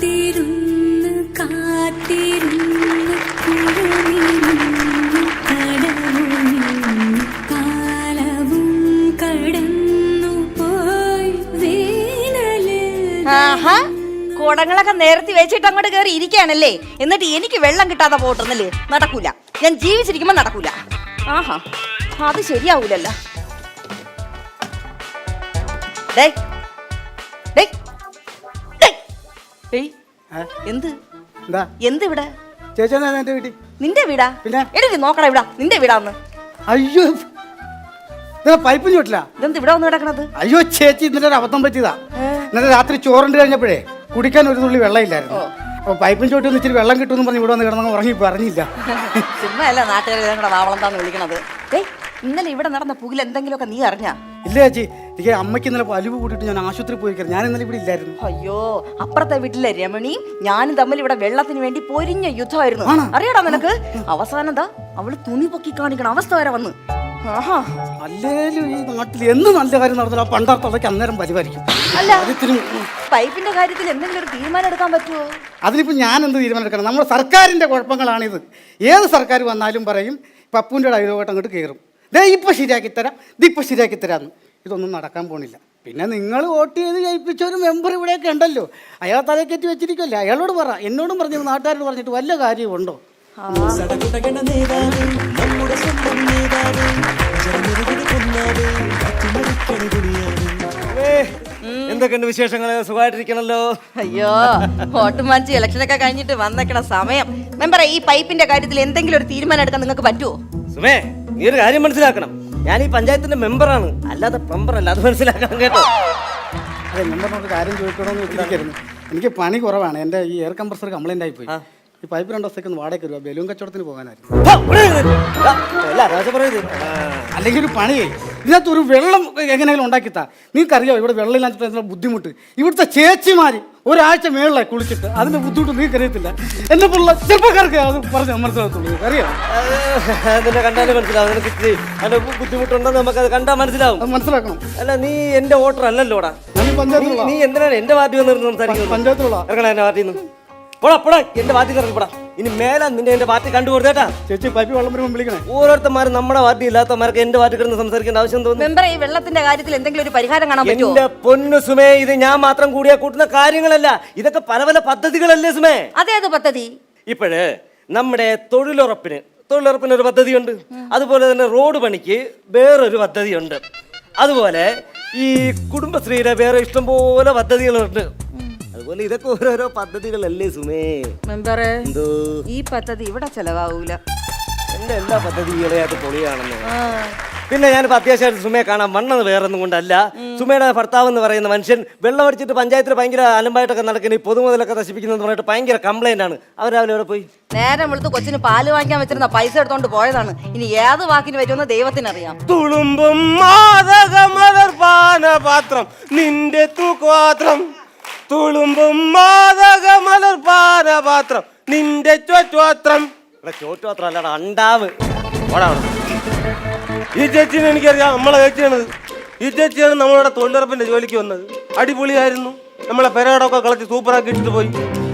കാത്തിരുന്ന് കാത്തിരുന്ന് കാലവും കടന്നു പോയി വേനല്. ആഹാ, കുടങ്ങളൊക്കെ നേരത്തെ വെച്ചിട്ട് അങ്ങോട്ട് കയറി ഇരിക്കുകയാണല്ലേ. എന്നിട്ട് എനിക്ക് വെള്ളം കിട്ടാതെ പോട്ടുന്നല്ലേ. നടക്കൂല, ഞാൻ ജീവിച്ചിരിക്കുമ്പോ നടക്കൂല. ആഹാ, അത് ശരിയാവൂലല്ലോ. എന്ത് എന്ത് ഇവിടെ? ചേച്ചി വീട്ടിൽ നിന്റെ വീടാ? പിന്നെ എടുക്ക് നോക്കടാ, ഇവിടെ നിന്റെ വീടാന്ന്. അയ്യോ, പൈപ്പ് ചോട്ടില്ല. ഇതെന്ത് ഇവിടെ വന്ന് കിടക്കണത്? അയ്യോ ചേച്ചി, ഇന്നലെ ഒരു അബദ്ധം പറ്റിയതാ. ഇന്നലെ രാത്രി ചോറുണ്ട് കഴിഞ്ഞപ്പോഴേ കുടിക്കാൻ ഒരു തുള്ളി വെള്ളമില്ലായിരുന്നു. അപ്പൊ പൈപ്പിൻ ചോട്ടിൽ നിന്ന് ഇച്ചിരി വെള്ളം കിട്ടുമെന്ന് പറഞ്ഞ് ഇവിടെ വന്ന് കിടന്നു ഉറങ്ങി പറഞ്ഞില്ല. ചുമ്മാ അല്ല നാട്ടുകാർ വാവളന്താന്ന് വിളിക്കണത്. ഇന്നലെ ഇവിടെ നടന്ന പുകിൽ എന്തെങ്കിലുമൊക്കെ നീ അറിഞ്ഞാ? ഇല്ല ചേച്ചി, എനിക്ക് അമ്മയ്ക്ക് ഇന്നലെ അലിവ് കൂട്ടിയിട്ട് ഞാൻ ആശുപത്രി പോയിക്കായിരുന്നു. ഞാൻ ഇന്നലെ ഇവിടെ ഇല്ലായിരുന്നു. അയ്യോ, അപ്പുറത്തെ വീട്ടിലെ രമണിയും ഞാനും തമ്മിൽ ഇവിടെ വെള്ളത്തിന് വേണ്ടി പൊരിഞ്ഞ യുദ്ധമായിരുന്നു. അറിയാടാ നിനക്ക്? അവസാനം എന്താ അവള് തുണി പൊക്കി കാണിക്കണ അവസ്ഥ വരെ വന്ന്. അല്ലേലും ഈ നാട്ടിൽ എന്ത് നല്ല കാര്യം നടന്നാലും ആ പണ്ടാർത്തതൊക്കെ അന്നേരം പരിപാലിക്കും. അല്ല, പൈപ്പിന്റെ കാര്യത്തിൽ എന്തെങ്കിലും ഒരു തീരുമാനം എടുക്കാൻ പറ്റുമോ? അതിനിപ്പോ ഞാൻ എന്ത് തീരുമാനം എടുക്കണം? നമ്മുടെ സർക്കാരിന്റെ കുഴപ്പങ്ങളാണിത്. ഏത് സർക്കാർ വന്നാലും പറയും പപ്പൂൻ്റെ ഡയലോഗോട്ട് അങ്ങോട്ട് കയറും, ദേ ഇപ്പൊ ശരിയാക്കി തരാം, ഇതിപ്പോ ശരിയാക്കി തരാന്ന്. ഇതൊന്നും നടക്കാൻ പോണില്ല. പിന്നെ നിങ്ങൾ വോട്ട് ചെയ്ത് ജയിപ്പിച്ച ഒരു മെമ്പർ ഇവിടെയൊക്കെ ഉണ്ടല്ലോ, അയാളെ തലക്കറ്റി വെച്ചിരിക്കുമല്ലേ. അയാളോട് പറ, എന്നോടും പറഞ്ഞു, നാട്ടുകാരോട് പറഞ്ഞിട്ട് വല്ല കാര്യമുണ്ടോ? എന്തൊക്കെയുണ്ട് വിശേഷങ്ങള്? സുഖമായിട്ടിരിക്കണല്ലോ. അയ്യോ, വോട്ട് മാഞ്ചി ഇലക്ഷനൊക്കെ കഴിഞ്ഞിട്ട് വന്നേക്കണ സമയം. മെമ്പറെ, ഈ പൈപ്പിന്റെ കാര്യത്തിൽ എന്തെങ്കിലും ഒരു തീരുമാനം എടുക്കാൻ നിങ്ങൾക്ക് പറ്റുമോ? സുമേ, നീ ഒരു കാര്യം മനസ്സിലാക്കണം, ഞാൻ ഈ പഞ്ചായത്തിന്റെ മെമ്പറാണ്, അല്ലാതെ മെമ്പർ അല്ല. അത് മനസ്സിലാക്കണം കേട്ടോ. അതെ, മെമ്പറിനോട് കാര്യം ചോദിക്കണമെന്ന് വിചാരിക്കുന്നു. എനിക്ക് പണി കുറവാണ്. എൻ്റെ ഈ എയർ കംപ്രസർ കംപ്ലൈൻ്റ് ആയിപ്പോയി. ഈ പൈപ്പ് 2 ദിവസത്തേക്ക് ഒന്ന് വാടകയ്ക്ക് വരുക, ബലൂൺ കച്ചവടത്തിന് പോകാനായിരുന്നു. അല്ലെങ്കിൽ ഒരു പണിയേ, ഇതിനകത്തൊരു വെള്ളം എങ്ങനെയെങ്കിലും ഉണ്ടാക്കിത്താ. നിങ്ങൾക്കറിയാമോ ഇവിടെ വെള്ളം ഇല്ലാത്ത ബുദ്ധിമുട്ട്? ഇവിടുത്തെ ചേച്ചിമാർ ഒരാഴ്ച മേളിലായി കുളിച്ചിട്ട് അതിന്റെ ബുദ്ധിമുട്ട് നിങ്ങൾക്കറിയത്തില്ല. എന്നെ പോലുള്ള ചെറുപ്പക്കാർക്ക് അത് പറഞ്ഞ് മനസ്സിലാകത്തുള്ളൂ. അറിയാം, അതിന്റെ കണ്ടാലും മനസ്സിലാവും. നിനക്ക് അതിന്റെ ബുദ്ധിമുട്ടുണ്ടെന്ന് നമുക്കത് കണ്ടാൽ മനസ്സിലാവും. അത് മനസ്സിലാക്കണം. അല്ല, നീ എന്റെ വോട്ടർ അല്ലല്ലോടാ. നീ എന്തിനാണ് എന്റെ പാർട്ടി വന്നിരുന്നു സംസാരിക്കുന്നത്? പഞ്ചായത്തിലുള്ള ഇറങ്ങണ എന്റെ പാർട്ടിയിൽ നിന്ന്. പോടാ പോടാ, എന്റെ പാർട്ടി ഇറങ്ങിപ്പോടാ. ഇനി മേലെ നിന്റെ എന്റെ പാർട്ടി കണ്ടുകൊടുത്തേട്ടാ. ചേച്ചി പൈപ്പ് വെള്ളം വരുമ്പോൾ വിളിക്കണേ. ഓരോരുത്തന്മാരും നമ്മുടെ പാർട്ടി ഇല്ലാത്തമാർക്ക് എന്റെ പാർട്ടി കിടന്ന് സംസാരിക്കേണ്ട ആവശ്യം തോന്നുന്നു. മെമ്പർ, ഈ വെള്ളത്തിന്റെ കാര്യത്തിൽ എന്തെങ്കിലും ഒരു പരിഹാരം കാണാൻ പറ്റുമോ? എന്റെ പൊന്നു സുമേ, ഇത് ഞാൻ മാത്രം കൂടിയാ കൂട്ടുന്ന കാര്യങ്ങളല്ല, ഇതൊക്കെ പല പല പദ്ധതികളല്ലേ സുമേ. അതേത് പദ്ധതി? ഇപ്പോഴ് നമ്മുടെ തൊഴിലുറപ്പിന് ഒരു പദ്ധതിയുണ്ട്. അതുപോലെ തന്നെ റോഡ് പണിക്ക് വേറൊരു പദ്ധതിയുണ്ട്. അതുപോലെ ഈ കുടുംബശ്രീയുടെ വേറെ ഇഷ്ടംപോലെ പദ്ധതികളുണ്ട്. അതുപോലെ ഇതൊക്കെ ഓരോരോ പദ്ധതികളല്ലേ സുമേ. മെമ്പറെ, ഈ പദ്ധതി ഇവിടെ ചെലവാകൂല. എന്റെ എല്ലാ പദ്ധതികളെയായിട്ട് പൊളിയാണെന്ന്. പിന്നെ ഞാനിപ്പോ അത്യാവശ്യമായിട്ട് സുമയെ കാണാൻ വന്നത് വേറൊന്നും കൊണ്ടല്ല. സുമയുടെ ഭർത്താവ് എന്ന് പറയുന്ന മനുഷ്യൻ വെള്ളം അടിച്ചിട്ട് പഞ്ചായത്തിൽ ഭയങ്കര അലമ്പായിട്ടൊക്കെ നടക്കുന്ന ഈ പൊതുമുതലൊക്കെ നശിപ്പിക്കുന്നത് പറഞ്ഞിട്ട് ഭയങ്കര കംപ്ലൈന്റ് ആണ്. അവർ രാവിലെ അവിടെ പോയി നേരം വെളുത്ത് കൊച്ചിന് പാല് വാങ്ങിക്കാൻ വെച്ചിരുന്ന പൈസ എടുത്തോണ്ട് പോയതാണ്. ഇനി ഏത് വാക്കിന് വരുമെന്ന് ദൈവത്തിനറിയാം. തുളുമ്പും മാതകമലർപാനപാത്രം നിന്റെ തൂക്കുപാത്രം, തുളുമ്പും മാതകമലർപാനപാത്രം നിന്റെ ചോറ്റുപാത്രം. ചോറ്റുപാത്രം അല്ലാടാ, അണ്ടാവ്. ഈ ചേച്ചിനെ എനിക്കറിയാം, നമ്മളെ ചേച്ചിയാണത്. ഈ ചേച്ചിയാണ് നമ്മളുടെ തൊഴിലുറപ്പിന്റെ ജോലിക്ക് വന്നത്. അടിപൊളിയായിരുന്നു. നമ്മളെ പെരടൊക്കെ കളച്ച് സൂപ്പറാക്കി ഇട്ടിട്ട് പോയി.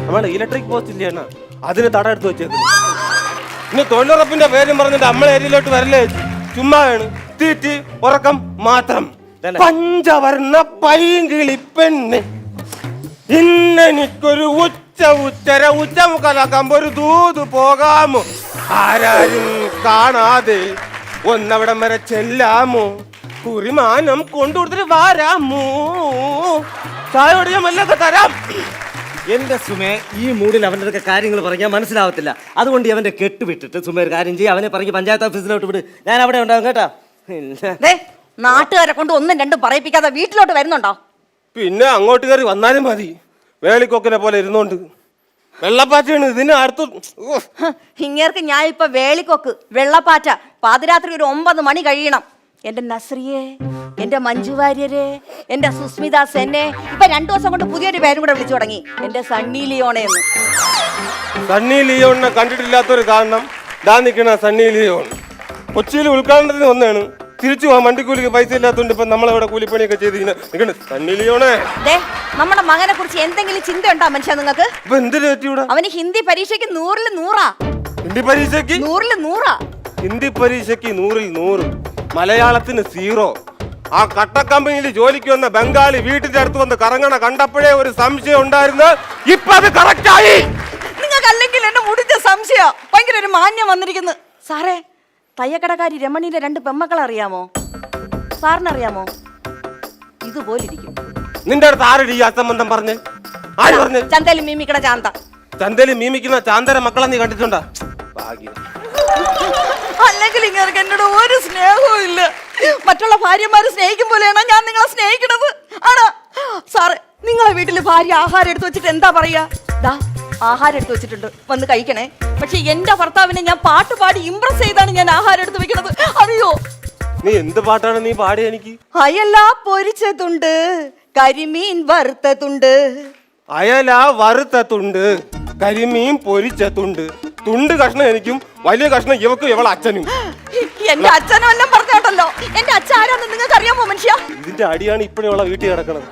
നമ്മളെ ഇലക്ട്രിക് പോസ്റ്റ് ഇല്ലാണ്, അതിന് തട എടുത്ത് വെച്ചേക്കുന്നു. ഇനി തൊഴിലുറപ്പിന്റെ പേരും പറഞ്ഞിട്ട് നമ്മളെ ഏരിയയിലോട്ട് വരല്ലേ? ചുമ്മാ വേണം, തീറ്റി ഉറക്കം മാത്രം. പഞ്ചവർണ്ണ പൈങ്കിളി പെണ്ണ് ഇന്നെനിക്കൊരു ഉച്ചമുക്കാലാക്കുമ്പോ ഒരു ദൂത് പോകാമോ? ആരാരും കാണാതെ ഒന്നവിടം വരെ ചെല്ലാമോ? കുറിമാനം കൊണ്ടുകൊടുത്തിട്ട് വാരാമോ? ചായ മല്ലൊക്കെ തരാം. എന്റെ സുമേ, ഈ മൂഡിൽ അവൻ്റെ കാര്യങ്ങൾ പറയാൻ മനസ്സിലാവത്തില്ല. അതുകൊണ്ട് അവന്റെ കെട്ടുവിട്ടിട്ട് സുമേ ഒരു കാര്യം ചെയ്യും, അവനെ പറഞ്ഞ് പഞ്ചായത്ത് ഓഫീസിലോട്ട് വിട്. ഞാൻ അവിടെ ഉണ്ടാവും കേട്ടാ. നാട്ടുകാരെ കൊണ്ട് ഒന്നും രണ്ടും പറയിപ്പിക്കാതെ വീട്ടിലോട്ട് വരുന്നുണ്ടോ? പിന്നെ അങ്ങോട്ട് കയറി വന്നാലും മതി. വേളിക്കൊക്കിനെ പോലെ ഇരുന്നോണ്ട് വെള്ളപ്പാറ്റയാണ് ഇതിന് അടുത്ത്. ഇങ്ങേർക്ക് ഞാൻ ഇപ്പൊ വേളിക്കൊക്ക് വെള്ളപ്പാറ്റ. പാതിരാത്രി ഒരു 9 മണി കഴിയണം. എന്റെ നസ്രിയെ, എന്റെ മഞ്ജു വാര്യരെ, എന്റെ സുസ്മിത സെന്നെ, ഇപ്പൊ 2 ദിവസം കൊണ്ട് പുതിയൊരു പേരും കൂടെ വിളിച്ചു തുടങ്ങി, എന്റെ സണ്ണി ലിയോണെന്ന്. സണ്ണി ലിയോണിനെ കണ്ടിട്ടില്ലാത്തൊരു കാരണം ദാ നിൽക്കണ സണ്ണി ലിയോൺ. കൊച്ചിയിൽ ഉദ്ഘാടനത്തിന് വന്നാണ്. തിരിച്ചു പോകാൻ വണ്ടിക്കൂലിക്ക് പൈസ ഇല്ലാത്തതുകൊണ്ട് ഇപ്പൊ നമ്മളവിടെ കൂലിപ്പണിയൊക്കെ ചെയ്തിരിക്കുന്നത് തന്നിലിയോണേ. ദേ നമ്മുടെ മകനെ കുറിച്ച് എന്തെങ്കിലും ചിന്ത ഉണ്ടോ മനുഷ്യ നിങ്ങൾക്ക്? ഇപ്പൊ എന്തിനു പറ്റിയൂടാ? അവന് ഹിന്ദി പരീക്ഷയ്ക്ക് 100-ൽ 100. ഹിന്ദി പരീക്ഷയ്ക്ക് 100-ൽ 100. ഹിന്ദി പരീക്ഷയ്ക്ക് 100-ൽ 100, മലയാളത്തിന് 0. ആ കട്ട കമ്പനിയിൽ ജോലിക്ക് വന്ന ബംഗാളി വീട്ടിന്റെ അടുത്ത് വന്ന് കറങ്ങണ കണ്ടപ്പോഴേ ഒരു സംശയം ഉണ്ടായിരുന്നു. ഇപ്പൊ അത് കറക്റ്റായി. നിങ്ങൾക്ക് അല്ലെങ്കിൽ എന്നെ മുടിച്ച സംശയം ഭയങ്കര ഒരു മാന്യം വന്നിരിക്കുന്നു. സാറേ, തയ്യക്കടക്കാരി രമണിയുടെ 2 പെമ്മക്കളെ അറിയാമോ? സാറിനറിയാമോ? ഇതുപോലിരിക്കും. നിന്റെ അടുത്ത് ആരുടെ ഈ അസംബന്ധം പറഞ്ഞേ? ആര് പറഞ്ഞു? ചന്തയിൽ മീമിക്കട ചാന്ത. ചന്തയിൽ മീമിക്കുന്ന ചാന്തര മക്കളെ നീ കണ്ടിട്ടുണ്ടാ? ഭാഗ്യം. അല്ലെങ്കിൽ ഇങ്ങനെ എന്നോട് ഒരു സ്നേഹവും ഇല്ല. മറ്റുള്ള ഭാര്യമാരെ സ്നേഹിക്കും പോലെയാണോ ഞാൻ നിങ്ങളെ സ്നേഹിക്കണത്? ആണോ സാറേ? നിങ്ങളെ വീട്ടിൽ ഭാര്യ ആഹാരം എടുത്ത് വെച്ചിട്ട് എന്താ പറയാ? ദാ ആഹാരം എടുത്ത് വെച്ചിട്ടുണ്ട്, വന്ന് കഴിക്കണേ. പക്ഷെ എന്റെ ഭർത്താവിനെ ഞാൻ പാട്ട് പാടി ഇംപ്രസ് ചെയ്താണ് ഞാൻ ആഹാരം എടുത്ത് വെക്കുന്നത്. അറിയോ? നീ എന്ത് പാട്ടാണ് നീ പാടിയ? എനിക്ക് അയല പൊരിച്ചതുണ്ട്, കരിമീൻ വറുത്തതുണ്ട്. അയല വറുത്തതുണ്ട്, കരിമീൻ പൊരിച്ചതുണ്ട്. തുണ്ട് കഷ്ണം എനിക്കും, വലിയ കഷ്ണം ഇവക്കും ഇവളെ അച്ഛനും. എന്റെ അച്ഛനും എല്ലാം പറഞ്ഞോട്ടല്ലോ. എന്റെ അച്ഛൻ ആരാന്ന് നിങ്ങൾക്ക് അറിയാമോ മനുഷ്യ? ഇതിന്റെ അടിയാണ് ഇപ്പോഴുള്ള വീട്ടിൽ കിടക്കണത്.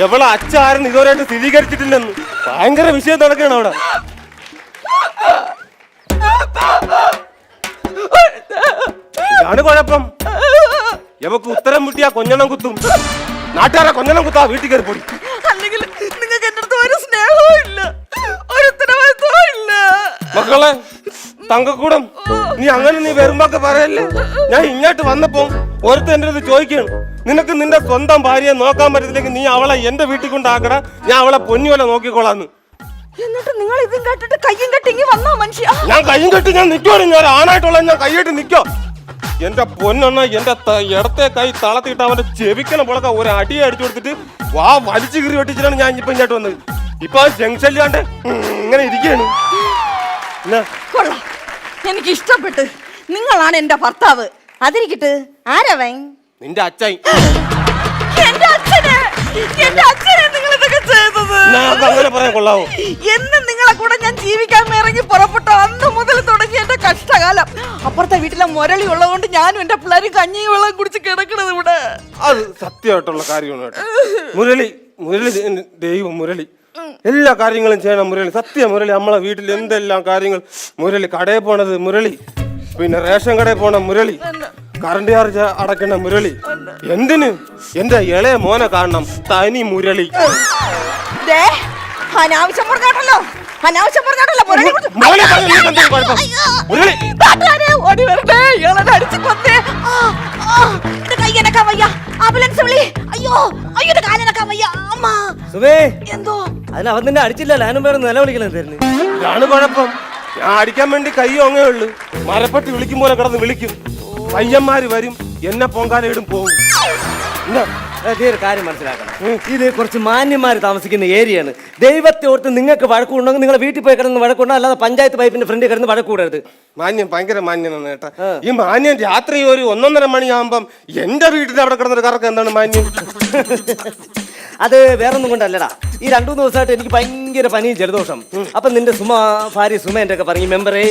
എവളെ അച്ഛാരെന്ന് ഇതുവരെയായിട്ട് സ്ഥിരീകരിച്ചിട്ടില്ലെന്ന് ഭയങ്കര വിഷയം നടക്കുകയാണ് അവിടെ. ഇതാണ് കുഴപ്പം. എവക്ക് ഉത്തരം മുട്ടിയാ കൊഞ്ഞണം കുത്തും. നാട്ടുകാരെ കൊഞ്ഞണം കുത്താ വീട്ടിൽ കയറി പോയി. അല്ലെങ്കിൽ നിങ്ങൾക്ക് എന്റെ അടുത്ത് ഒരു സ്നേഹവും ഇല്ല, ഒരു ഉത്തരവാദിത്വവും ഇല്ല. മക്കളെ തങ്കക്കൂടം, നീ അങ്ങനെ നീ വരുമ്പോക്കെ പറയല്ലേ. ഞാൻ ഇങ്ങോട്ട് വന്നപ്പോ ഒരുത്ത എന്റെ അടുത്ത് ചോദിക്കാണ്, നിനക്ക് നിന്റെ സ്വന്തം ഭാര്യയെ നോക്കാൻ പറ്റത്തില്ലെങ്കിൽ നീ അവളെ എന്റെ വീട്ടിൽ കൊണ്ടാക്കട, ഞാൻ അവളെ പൊന്നുപോലെ നോക്കിക്കോളാന്ന്. എന്നിട്ട് നിങ്ങൾ ഇതും കേട്ടിട്ട് കയ്യും കെട്ടിങ്ങി വന്നോ മനുഷ്യ? ഞാൻ കയ്യും കെട്ടി ഞാൻ നിൽക്കുവാണ്. ഞാൻ ആണായിട്ടുള്ള ഞാൻ കൈയിട്ട് നിൽക്കോ. എന്റെ പൊന്നെണ്ണ എന്റെ ഇടത്തെ കൈ തളത്തിട്ട് അവന്റെ ചെവിക്കണ പുളക്ക ഒരു അടി അടിച്ചു കൊടുത്തിട്ട് വാ വലിച്ചു കീറി വെട്ടിച്ചിട്ടാണ് ഞാൻ ഇപ്പൊ ഇങ്ങോട്ട് വന്നത്. ഇപ്പൊ ജംഗ്ഷനിലാണ്ട് ഇങ്ങനെ ഇരിക്കുകയാണ്. കൊള്ളാം, എനിക്ക് ഇഷ്ടപ്പെട്ട്. നിങ്ങളാണ് എന്റെ ഭർത്താവ്. അതിരിക്കട്ട് ആരവൻ? നിന്റെ അച്ഛൻ. എന്റെ അച്ഛനെ, എന്റെ അച്ഛനെ നിങ്ങൾ ഇതൊക്കെ ചെയ്തത്? അങ്ങനെ പറയാൻ കൊള്ളാവോ? എന്നും നിങ്ങളെ കൂടെ ഞാൻ ജീവിക്കാൻ ഇറങ്ങി പുറപ്പെട്ടു അന്ന് മുതൽ തുടങ്ങി എന്റെ കഷ്ടകാലം. അപ്പുറത്തെ വീട്ടിലെ മുരളി ഉള്ളതുകൊണ്ട് ഞാനും എന്റെ പിള്ളേരും കഞ്ഞിയും വെള്ളം കുടിച്ച് കിടക്കണത് ഇവിടെ. അത് സത്യമായിട്ടുള്ള കാര്യമാണ് കേട്ടോ. മുരളി ദൈവം മുരളി എല്ലാ കാര്യങ്ങളും ചെയ്യണം മുരളി. സത്യം മുരളി. നമ്മളെ വീട്ടിൽ എന്തെല്ലാം കാര്യങ്ങൾ മുരളി. കടയിൽ പോണത് മുരളി, പിന്നെ റേഷൻ കടയിൽ പോണ മുരളി, കറണ്ട് ചാർജ് അടക്കണ മുരളി. എന്തിന്? എന്റെ ഇളയ മോനെ കാണണം, തനി മുരളി. അനാവശ്യം പറഞ്ഞാട്ടല്ലോ, അനാവശ്യം പറഞ്ഞാട്ടല്ലോ. എന്തോ അതിനവൻ നിന്നെ അടിച്ചില്ല, ഞാനും പേര് നിലവിളിക്കണെന്ന്. ഇതാണ് കുഴപ്പം. ഞാൻ അടിക്കാൻ വേണ്ടി കയ്യോ അങ്ങേ ഉള്ളു. മരപ്പെട്ടി വിളിക്കും പോലെ കിടന്ന് വിളിക്കും. പയ്യന്മാര് വരും, എന്നെ പൊങ്കാലയിടും പോകും. ഒരു കാര്യം മനസ്സിലാക്കണം, ഇത് കുറച്ച് മാന്യന്മാർ താമസിക്കുന്ന ഏരിയയാണ്. ദൈവത്തെ ഓർത്ത് നിങ്ങൾക്ക് വഴക്കുണ്ടെങ്കിൽ നിങ്ങളെ വീട്ടിൽ പോയി കിടന്ന് വഴക്കുണ്ടോ, അല്ലാതെ പഞ്ചായത്ത് പൈപ്പിന്റെ ഫ്രണ്ടിൽ കിടന്ന് വഴക്കൂടരുത്. മാന്യം ഭയങ്കര മാന്യനാണ് കേട്ടാ. ഈ മാന്യം രാത്രി ഒരു 1:30 മണിയാകുമ്പം എന്റെ വീട്ടിൽ അവിടെ കിടന്നൊരു കറക്കം എന്താണ് മാന്യം? അത് വേറൊന്നും കൊണ്ടല്ലടാ. ഈ 2-3 ദിവസമായിട്ട് എനിക്ക് ഭയങ്കര പനിയും ജലദോഷം. അപ്പൊ നിന്റെ ഭാര്യ സുമ എന്റെ ഒക്കെ പറഞ്ഞു, മെമ്പറേ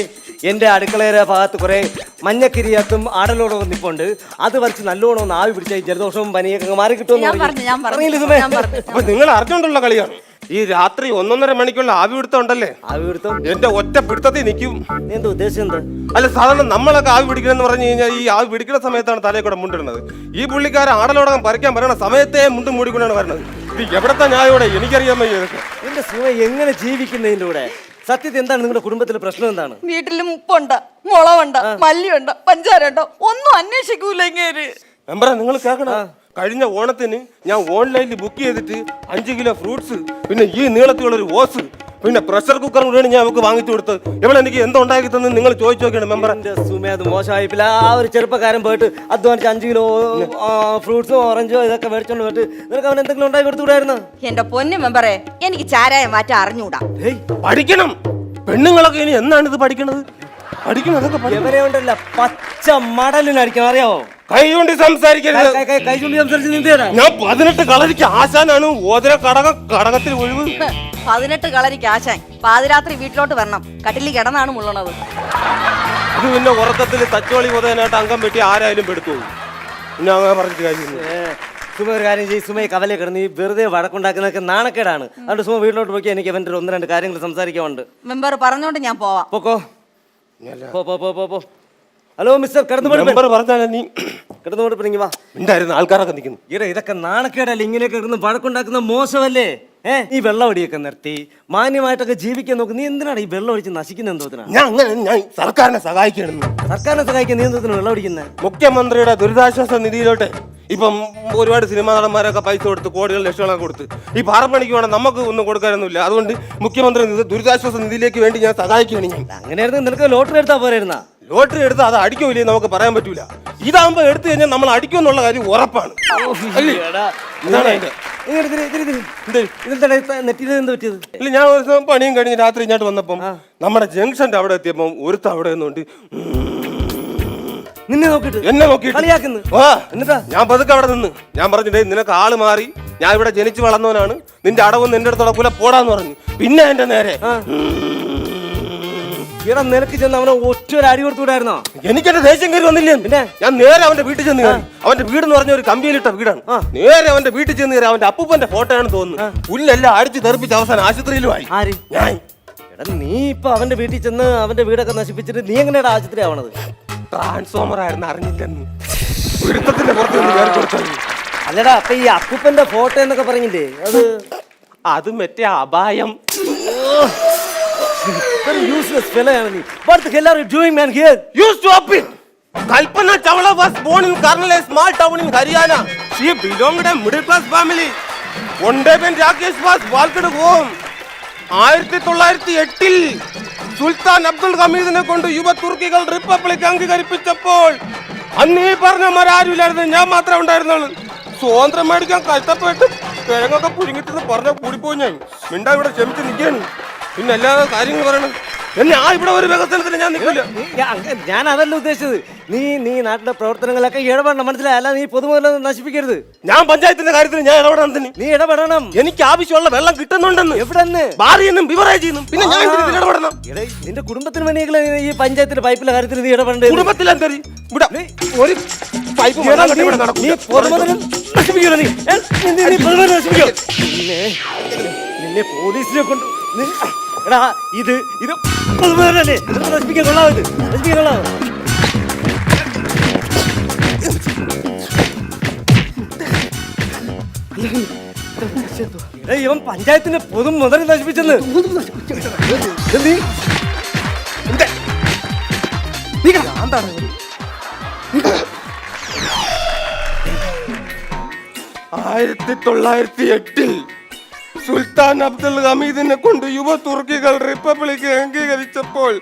എന്റെ അടുക്കളയുടെ ഭാഗത്ത് കുറെ മഞ്ഞക്കിരിയാത്തും ആടലോടൊക്കെ നിപ്പുണ്ട്, അത് വലിച്ച് നല്ലോണം ഒന്ന് ആവി പിടിച്ച ഈ ജലദോഷവും പനിയൊക്കെ മാറി കിട്ടുമെന്ന്. അപ്പൊ നിങ്ങൾ അറിഞ്ഞോണ്ടുള്ള കളിയാണ് ഈ രാത്രി 1:30 മണിക്കുള്ള ആവി പിടുത്തം ഉണ്ടല്ലേ? ആവി പിടുത്തം എന്റെ ഒറ്റ പിടുത്തത്തിൽ നിൽക്കും. എന്താ ഉദ്ദേശം? എന്താ? അല്ല, സാധാരണ നമ്മളൊക്കെ ആവി പിടിക്കണമെന്ന് പറഞ്ഞു കഴിഞ്ഞാൽ ഈ ആവി പിടിക്കുന്ന സമയത്താണ് തലയിൽ കൂടെ മുണ്ടിടുന്നത്. ഈ പുള്ളിക്കാരൻ ആടലോടകം പറിക്കാൻ പറയണ സമയത്തെ മുണ്ടും മൂടിക്കൊണ്ടാണ് വരുന്നത്. ഇത് എവിടത്തെ ന്യായോടെ എനിക്കറിയാൻ വയ്യ. എന്റെ സുമ എങ്ങനെ ജീവിക്കുന്നതിന്റെ കൂടെ? സത്യത്തിൽ എന്താണ് നിങ്ങളുടെ കുടുംബത്തിലെ പ്രശ്നം? എന്താണ്? വീട്ടിലും ഉപ്പുണ്ട്, മുളകുണ്ട്, മല്ലിയുണ്ട്, പഞ്ചാരുണ്ട്, ഒന്നും അന്വേഷിക്കൂല ഇങ്ങേര്. മെമ്പറ നിങ്ങൾ കേൾക്കണം, കഴിഞ്ഞ ഓണത്തിന് ഞാൻ ഓൺലൈനിൽ ബുക്ക് ചെയ്തിട്ട് 5 കിലോ ഫ്രൂട്ട്സ്, പിന്നെ ഈ നീളത്തിലുള്ള ഒരു ഓസ്, പിന്നെ പ്രഷർ കുക്കറും കൂടെയാണ് ഞാൻ അവർക്ക് വാങ്ങിച്ചു കൊടുത്തത്. ഇവിടെ എനിക്ക് എന്തോ ഉണ്ടാക്കി തന്നെ നിങ്ങൾ ചോദിച്ചു നോക്കിയാണ് മെമ്പർ. സുമേ അത് മോശമായിപ്പില്ല. ആ ഒരു ചെറുപ്പക്കാരൻ പോയിട്ട് അധ്വാനിച്ച് 5 കിലോ ഫ്രൂട്ട്സോ ഓറഞ്ചോ ഇതൊക്കെ മേടിച്ചോണ്ട് പോയിട്ട് നിനക്ക് അവൻ എന്തെങ്കിലും ഉണ്ടാക്കി കൊടുത്തുകൂടായിരുന്നു? എന്റെ പൊന്നു മെമ്പറേ, എനിക്ക് ചാരായം മാറ്റാൻ അറിഞ്ഞൂടാ. പഠിക്കണം. പെണ്ണുങ്ങളൊക്കെ ഇനി എന്നാണ് ഇത് പഠിക്കണത്? എവരെ ഉണ്ടല്ല പച്ച മടലിനടിക്കണം, അറിയാവോ? കൈ കൊണ്ട് സംസാരിക്കരുത്. കൈ കൊണ്ട് സംസാരിച്ച് ഞാൻ 18 കളരിക്ക് ആശാനാണ്. ഓതര കടകത്തിൽ ഒഴിവ്. 18 കളരിക്ക് ആശാൻ പാതിരാത്രി വീട്ടിലോട്ട് വരണം. കട്ടിലിൽ കിടന്നാണ് മുള്ളണത്. ഇത് പിന്നെ ഉറക്കത്തിൽ തച്ചോളി പൊതനായിട്ട് അംഗം വെട്ടി ആരായാലും പെടുത്തു പിന്നെ അങ്ങനെ പറഞ്ഞിട്ട് കാര്യമില്ല. സുമ ഒരു കാര്യം ചെയ്യും, സുമയെ കവലെ കിടന്ന് ഈ വെറുതെ വഴക്കുണ്ടാക്കുന്നതൊക്കെ നാണക്കേടാണ്. അതുകൊണ്ട് സുമ വീട്ടിലോട്ട് പോയി എനിക്ക് അവൻ്റെ 1-2 കാര്യങ്ങൾ സംസാരിക്കാനുണ്ട്. മെമ്പർ പറഞ്ഞോണ്ട് ഞാൻ പോവാം. പോക്കോ. പോ. ഹലോ മിസ്റ്റർ കിടന്നുപോയി പറഞ്ഞാൽ നീ കിടന്നുപോയി വാ. ഉണ്ടായിരുന്നു ആൾക്കാരൊക്കെ നിൽക്കുന്നു. ഇതൊക്കെ നാണക്കേടല്ലേ? ഇങ്ങനെയൊക്കെ കിടന്ന് വഴക്കുണ്ടാക്കുന്ന മോശമല്ലേ? ഈ വെള്ളം ഒടിയൊക്കെ നിർത്തി മാന്യമായിട്ടൊക്കെ ജീവിക്കാൻ നോക്ക്. നീ എന്തിനാണ് ഈ വെള്ളം ഒഴിച്ച് നശിക്കുന്ന എന്തോത്തിനാണ്? ഞാൻ സർക്കാരിനെ സഹായിക്കണം. സർക്കാരിനെ സഹായിക്കാൻ നീ എന്തോത്തിന് വെള്ളം ഒടിക്കുന്നത്? മുഖ്യമന്ത്രിയുടെ ദുരിതാശ്വാസ നിധിയിലോട്ട് ഇപ്പം ഒരുപാട് സിനിമാ നടന്മാരൊക്കെ പൈസ കൊടുത്ത് കോടികൾ ലക്ഷങ്ങളൊക്കെ കൊടുത്ത് ഈ പാറപ്പണിക്ക് വേണം, നമുക്ക് ഒന്നും കൊടുക്കാനൊന്നുമില്ല. അതുകൊണ്ട് മുഖ്യമന്ത്രി ദുരിതാശ്വാസ നിധിയിലേക്ക് വേണ്ടി ഞാൻ സഹായിക്കുകയാണ്. ഞാൻ അങ്ങനെയായിരുന്നു നിനക്ക് ലോട്ടറി എടുത്താൽ പോരായിരുന്ന? ലോട്ടറി എടുത്ത് അത് അടിക്കൂലേ നമുക്ക് പറയാൻ പറ്റൂല. ഇതാകുമ്പോ എടുത്തു കഴിഞ്ഞാൽ നമ്മൾ അടിക്കുമെന്നുള്ള കാര്യം ഉറപ്പാണ്. ഇല്ല, ഞാൻ ഒരു ദിവസം പണിയും കഴിഞ്ഞ് രാത്രി ഇങ്ങോട്ട് വന്നപ്പം നമ്മുടെ ജംഗ്ഷന്റെ അവിടെ എത്തിയപ്പം ഒരുത്ത അവിടെ നിന്നുകൊണ്ട് നിന്നെ നോക്കിട്ട് എന്നെ നോക്കിയിട്ട് കളിയാക്കുന്നു. എന്നിട്ടാ ഞാൻ പതുക്കെ അവിടെ നിന്ന് ഞാൻ പറഞ്ഞിട്ടേ നിനക്ക് ആള് മാറി, ഞാൻ ഇവിടെ ജനിച്ചു വളർന്നവനാണ്, നിന്റെ അടവൊന്നും എന്റെ അടുത്ത് നടക്കൂല, പോടാന്ന് പറഞ്ഞു. പിന്നെ എന്റെ നേരെ നിനക്ക് ചെന്ന് അവനെ ഒറ്റ ഒരു അടി കൊടുത്തുകൂടായിരുന്നോ? എനിക്കെന്റെ ദേഷ്യം കയറി വന്നില്ലേ? പിന്നെ ഞാൻ നേരെ അവന്റെ വീട്ടിൽ ചെന്ന് കയറി. അവന്റെ വീട് എന്ന് പറഞ്ഞ ഒരു കമ്പിയിലിട്ട വീടാണ്. നേരെ അവന്റെ വീട്ടിൽ ചെന്ന് കയറി. അവന്റെ അപ്പൂപ്പന്റെ ഫോട്ടോ ആണെന്ന് തോന്നുന്നു. പുല്ലെല്ലാം അടിച്ച് തെറിപ്പിച്ച് അവസാനം ആശുപത്രിയിലുമായി. ആര്? ഞാൻ. എടാ നീ ഇപ്പൊ അവന്റെ വീട്ടിൽ ചെന്ന് അവന്റെ വീടൊക്കെ നശിപ്പിച്ചിട്ട് നീ എങ്ങനെയാ ആശുപത്രി ആവണത്? ട്രാൻസ്ഫോമർ ആയിരുന്നു, അറിഞ്ഞില്ലെന്ന്. ഒരുത്തത്തിന്റെ പുറത്ത് നിന്ന് കയറി കൊടുത്തത്. അല്ലടാ, അപ്പൊ ഈ അപ്പൂപ്പന്റെ ഫോട്ടോ എന്നൊക്കെ പറഞ്ഞില്ലേ, അത് മറ്റേ അപായം. useless fellow ആണ് നീ. What the hell are you doing, man, here? You stop it! Kalpana Chawla was born in Karnal, a small town in Haryana. She belonged to a middle class family. One day when Rakesh was walked home, 1908-ൽ സുൽത്താൻ അബ്ദുൽ ഹമീദിനെ കൊണ്ട് യുവ തുർക്കികൾ republic അംഗീകരിപ്പിച്ചപ്പോൾ അന്ന് ഈ പറഞ്ഞമാരാരുമില്ലായിരുന്നു, ഞാൻ മാത്രമേ ഉണ്ടായിരുന്നുള്ളൂ. സ്വാതന്ത്ര്യം മേടിക്കാൻ കഷ്ടപ്പെട്ട് കിഴങ്ങൊക്കെ പുഴുങ്ങിട്ടെന്ന് പറഞ്ഞ കൂടിപ്പോയി. ഞാൻ മിണ്ടാ ഇവിടെ ക്ഷമിച്ച് നിൽക്കുകയാണ്. പിന്നെ എല്ലാ കാര്യങ്ങളും പറയണം. ഞാൻ ഇവിടെ ഒരു വികസനത്തിന് ഞാൻ നിൽക്കില്ല. ഞാൻ അതല്ല ഉദ്ദേശിച്ചത്. നീ നാട്ടിലെ പ്രവർത്തനങ്ങളൊക്കെ ഇടപെടണം, മനസ്സിലായി? അല്ല നീ പൊതുമുതലൊന്നും നശിപ്പിക്കരുത്. ഞാൻ പഞ്ചായത്തിന്റെ കാര്യത്തിൽ ഞാൻ ഇടപെടണം. നീ ഇടപെടണം. എനിക്ക് ആവശ്യമുള്ള വെള്ളം കിട്ടുന്നുണ്ടെന്ന്. എവിടെ? ബാറിയെന്നും ബിവറേജെന്നും. പിന്നെ ഞാൻ ഇടപെടണം. നിന്റെ കുടുംബത്തിന് വേണ്ടിയെങ്കിലും ഈ പഞ്ചായത്തിന്റെ പൈപ്പിലെ കാര്യത്തിൽ നീ ഇടപെടേണ്ടത്. കുടുംബത്തിൽ ഒരു പൈപ്പ് നിന്നെ പോലീസിനെ കൊണ്ട് എടാ ഇത് പൊതുമുതലല്ലേ, നശിപ്പിക്കാൻ കൊള്ളാവത്, നശിപ്പിക്കാൻ കൊള്ളാവോ? ഇവൻ പഞ്ചായത്തിന്റെ പൊതുമുതൽ നശിപ്പിച്ചെന്ന്. നീ 1908-ൽ സുൽത്താൻ അബ്ദുൽ ഹമീദിനെ കൊണ്ട് യുവ തുർക്കികൾ റിപ്പബ്ലിക് അംഗീകരിച്ചപ്പോൾ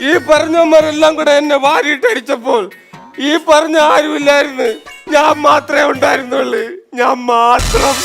ഈ പറഞ്ഞവന്മാരെല്ലാം കൂടെ എന്നെ വാരിയിട്ടടിച്ചപ്പോൾ ഈ പറഞ്ഞ ആരുമില്ലായിരുന്നു, ഞാൻ മാത്രമേ ഉണ്ടായിരുന്നുള്ളൂ. ഞാൻ മാത്രം.